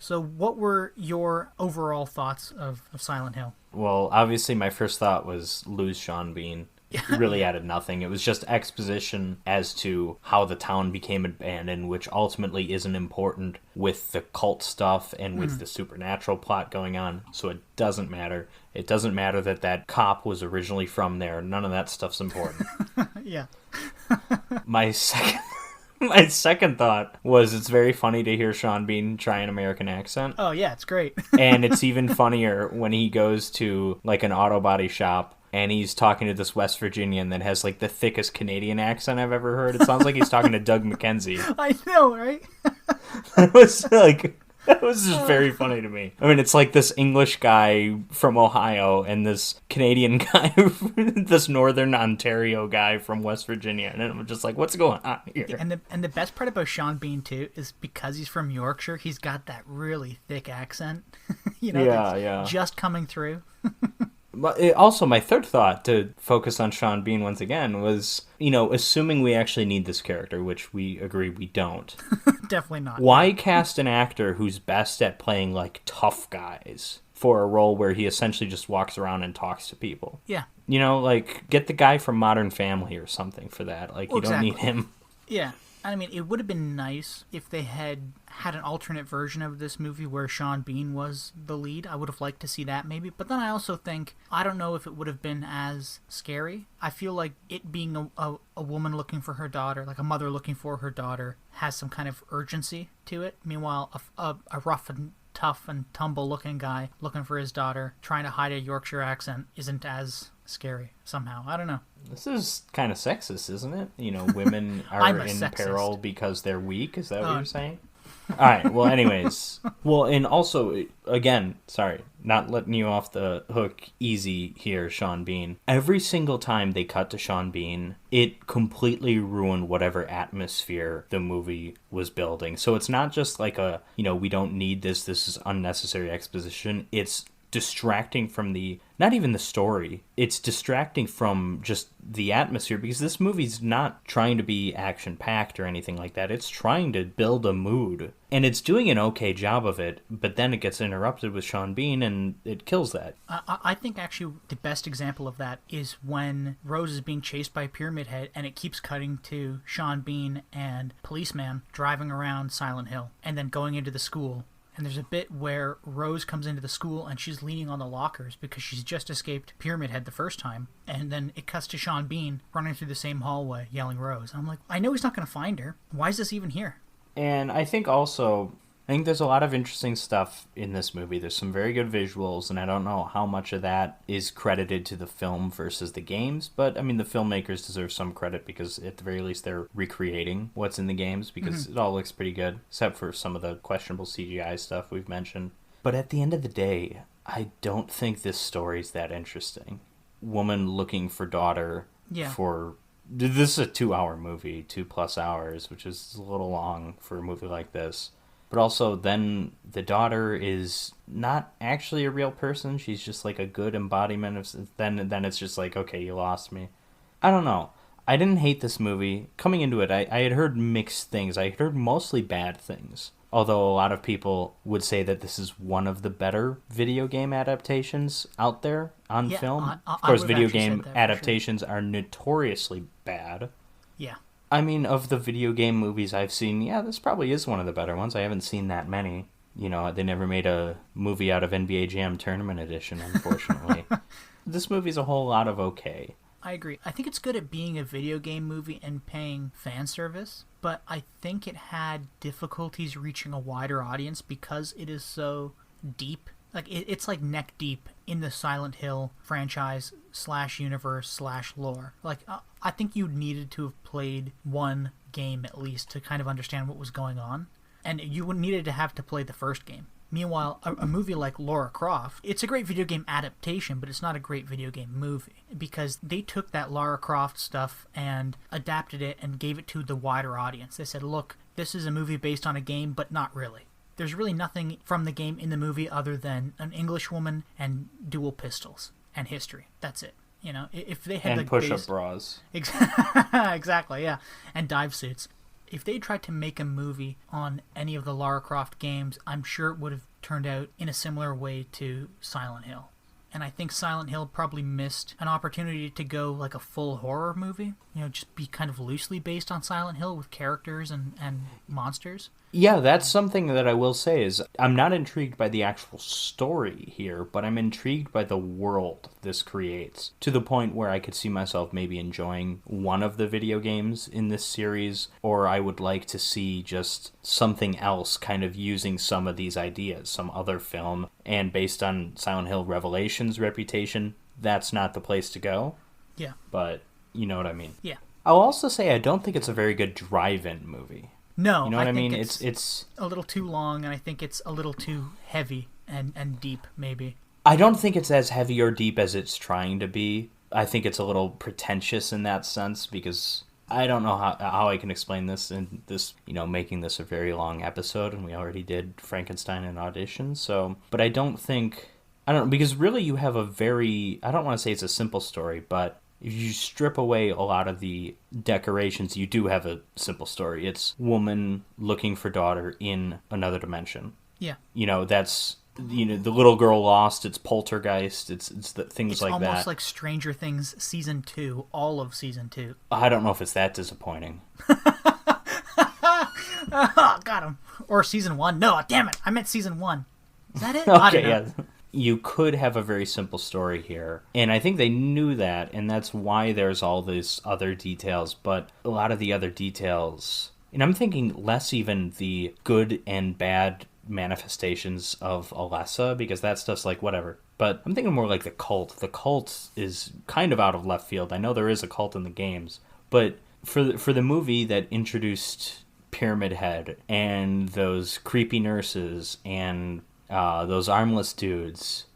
So what were your overall thoughts of Silent Hill? Well, obviously, my first thought was lose Sean Bean. It really Yeah. added nothing. It was just exposition as to how the town became abandoned, which ultimately isn't important with the cult stuff and with the supernatural plot going on, so it doesn't matter. It doesn't matter that that cop was originally from there. None of that stuff's important. Yeah. My second My second thought was it's very funny to hear Sean Bean try an American accent. Oh, yeah, it's great. And it's even funnier when he goes to like an auto body shop and he's talking to this West Virginian that has like the thickest Canadian accent I've ever heard. It sounds like he's talking to Doug McKenzie. I know, right? That was just very funny to me. I mean, it's like this English guy from Ohio and this Canadian guy, this Northern Ontario guy from West Virginia, and I'm just like, what's going on here? And the best part about Sean Bean too is because he's from Yorkshire, he's got that really thick accent. Yeah. Just coming through. But also, my third thought to focus on Sean Bean once again was, assuming we actually need this character, which we agree we don't. Definitely not. Why cast an actor who's best at playing like tough guys for a role where he essentially just walks around and talks to people? Yeah. Get the guy from Modern Family or something for that. Like, you don't need him. Yeah. I mean, it would have been nice if they had an alternate version of this movie where Sean Bean was the lead. I would have liked to see that maybe. But then I also think, I don't know if it would have been as scary. I feel like it being a woman looking for her daughter, like a mother looking for her daughter, has some kind of urgency to it. Meanwhile, a rough and tough and tumble looking guy looking for his daughter, trying to hide a Yorkshire accent, isn't as scary somehow. I don't know. This is kind of sexist, isn't it? Women are in sexist. peril because they're weak. Is that what you're saying? All right. Well, anyways. Well, and also, again, sorry, not letting you off the hook easy here, Sean Bean. Every single time they cut to Sean Bean, it completely ruined whatever atmosphere the movie was building. So it's not just like we don't need this is unnecessary exposition. It's distracting from not even the story. It's distracting from just the atmosphere, because this movie's not trying to be action-packed or anything like that. It's trying to build a mood. And it's doing an okay job of it, but then it gets interrupted with Sean Bean and it kills that. I think actually the best example of that is when Rose is being chased by Pyramid Head and it keeps cutting to Sean Bean and Policeman driving around Silent Hill and then going into the school. And there's a bit where Rose comes into the school and she's leaning on the lockers because she's just escaped Pyramid Head the first time. And then it cuts to Sean Bean running through the same hallway yelling Rose. And I'm like, I know he's not going to find her. Why is this even here? And I think there's a lot of interesting stuff in this movie. There's some very good visuals, and I don't know how much of that is credited to the film versus the games, but I mean, the filmmakers deserve some credit because at the very least they're recreating what's in the games, because it all looks pretty good, except for some of the questionable CGI stuff we've mentioned. But at the end of the day, I don't think this story's that interesting. Woman looking for daughter for... This is a 2-hour movie, 2+ hours, which is a little long for a movie like this. But also, then the daughter is not actually a real person. She's just like a good embodiment of... Then it's just like, okay, you lost me. I don't know. I didn't hate this movie. Coming into it, I had heard mixed things. I heard mostly bad things. Although a lot of people would say that this is one of the better video game adaptations out there on film. Of course, video game adaptations are notoriously bad. Yeah. I mean, of the video game movies I've seen, this probably is one of the better ones. I haven't seen that many. They never made a movie out of NBA Jam Tournament Edition, unfortunately. This movie's a whole lot of okay. I agree. I think it's good at being a video game movie and paying fan service, but I think it had difficulties reaching a wider audience because it is so deep. Like, it's like neck deep in the Silent Hill franchise / universe / lore. Like, I think you needed to have played one game at least to kind of understand what was going on, and you needed to have to play the first game. Meanwhile, a movie like Lara Croft, it's a great video game adaptation, but it's not a great video game movie because they took that Lara Croft stuff and adapted it and gave it to the wider audience. They said, look, this is a movie based on a game, but not really. There's really nothing from the game in the movie other than an English woman and dual pistols and history. That's it. If they had and push-up bras. Exactly, yeah, and dive suits. if they tried to make a movie on any of the Lara Croft games, I'm sure it would have turned out in a similar way to Silent Hill. And I think Silent Hill probably missed an opportunity to go like a full horror movie. Just be kind of loosely based on Silent Hill with characters and monsters. Yeah, that's something that I will say is I'm not intrigued by the actual story here, but I'm intrigued by the world this creates, to the point where I could see myself maybe enjoying one of the video games in this series, or I would like to see just something else kind of using some of these ideas, some other film, and based on Silent Hill Revelations' reputation, that's not the place to go. Yeah. But you know what I mean. Yeah. I'll also say I don't think it's a very good drive-in movie. No, you know what I mean? It's a little too long, and I think it's a little too heavy and deep, maybe. I don't think it's as heavy or deep as it's trying to be. I think it's a little pretentious in that sense, because I don't know how I can explain this in this, making this a very long episode, and we already did Frankenstein and Audition, so... But I don't know, because really you have a very... I don't want to say it's a simple story, but... If you strip away a lot of the decorations, you do have a simple story. It's woman looking for daughter in another dimension. Yeah. That's, the little girl lost, it's poltergeist, it's the things like that. It's almost like Stranger Things Season 2, all of Season 2. I don't know if it's that disappointing. Oh, got him. Or Season 1. No, damn it, I meant Season 1. Is that it? Okay, yeah. You could have a very simple story here. And I think they knew that, and that's why there's all these other details. But a lot of the other details... And I'm thinking less even the good and bad manifestations of Alessa, because that stuff's like, whatever. But I'm thinking more like the cult. The cult is kind of out of left field. I know there is a cult in the games. But for the movie that introduced Pyramid Head and those creepy nurses and... those armless dudes.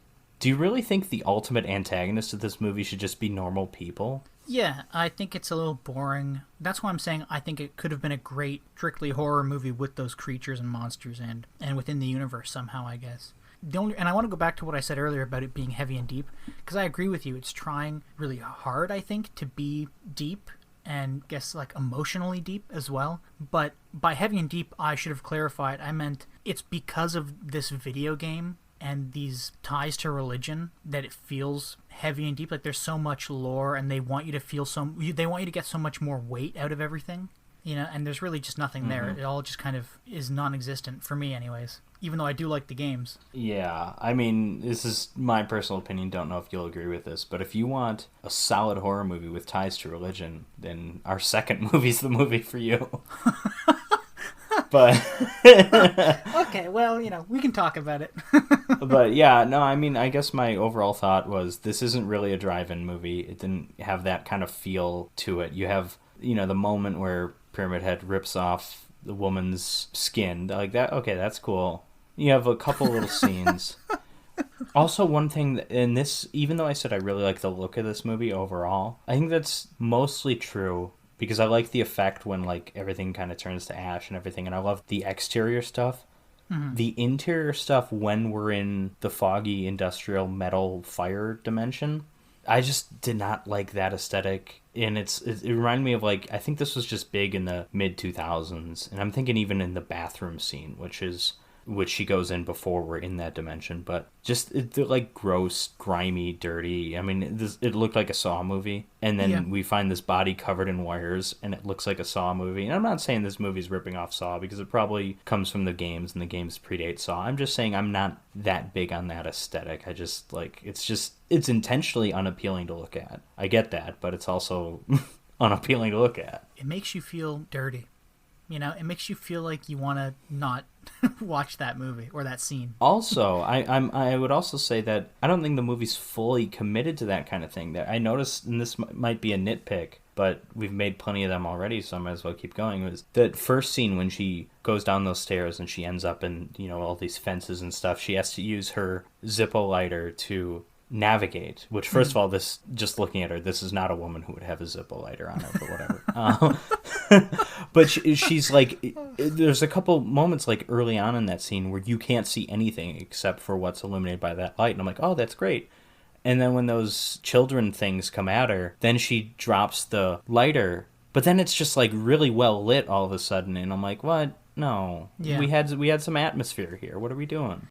Do you really think the ultimate antagonist of this movie should just be normal people? Yeah, I think it's a little boring. That's why I'm saying I think it could have been a great, strictly horror movie with those creatures and monsters and within the universe somehow, I guess. And I want to go back to what I said earlier about it being heavy and deep, because I agree with you. It's trying really hard, I think, to be deep and guess like emotionally deep as well. But by heavy and deep, I should have clarified. I meant it's because of this video game and these ties to religion that it feels heavy and deep. Like there's so much lore, and they want you to feel they want you to get so much more weight out of everything, and there's really just nothing there. It all just kind of is non-existent for me anyways, even though I do like the games. Yeah, I mean, this is my personal opinion. Don't know if you'll agree with this, but if you want a solid horror movie with ties to religion, then our second movie's the movie for you. But okay, well, we can talk about it. But yeah, no, I mean, I guess my overall thought was this isn't really a drive-in movie. It didn't have that kind of feel to it. You have, the moment where Pyramid Head rips off the woman's skin. Like that, okay, that's cool. You have a couple little scenes. Also, one thing in this, even though I said I really like the look of this movie overall, I think that's mostly true. Because I like the effect when, like, everything kind of turns to ash and everything. And I love the exterior stuff. Mm-hmm. The interior stuff, when we're in the foggy industrial metal fire dimension, I just did not like that aesthetic. And it reminded me of, like, I think this was just big in the mid-2000s. And I'm thinking even in the bathroom scene, which she goes in before we're in that dimension. But just, they're like gross, grimy, dirty. I mean, it looked like a Saw movie. And then we find this body covered in wires, and it looks like a Saw movie. And I'm not saying this movie's ripping off Saw, because it probably comes from the games, and the games predate Saw. I'm just saying I'm not that big on that aesthetic. I just, like, it's intentionally unappealing to look at. I get that, but it's also unappealing to look at. It makes you feel dirty. It makes you feel like you want to not watch that movie or that scene. Also, I would also say that I don't think the movie's fully committed to that kind of thing. That I noticed, and this might be a nitpick, but we've made plenty of them already, so I might as well keep going, was that first scene when she goes down those stairs and she ends up in, all these fences and stuff. She has to use her Zippo lighter to navigate, which first of all, this, just looking at her, this is not a woman who would have a Zippo lighter on her, but whatever. But she's like, there's a couple moments like early on in that scene where you can't see anything except for what's illuminated by that light, and I'm like, oh, that's great. And then when those children things come at her, then she drops the lighter But then it's just like really well lit all of a sudden, and I'm like, what? No, Yeah. we had some atmosphere here. What are we doing?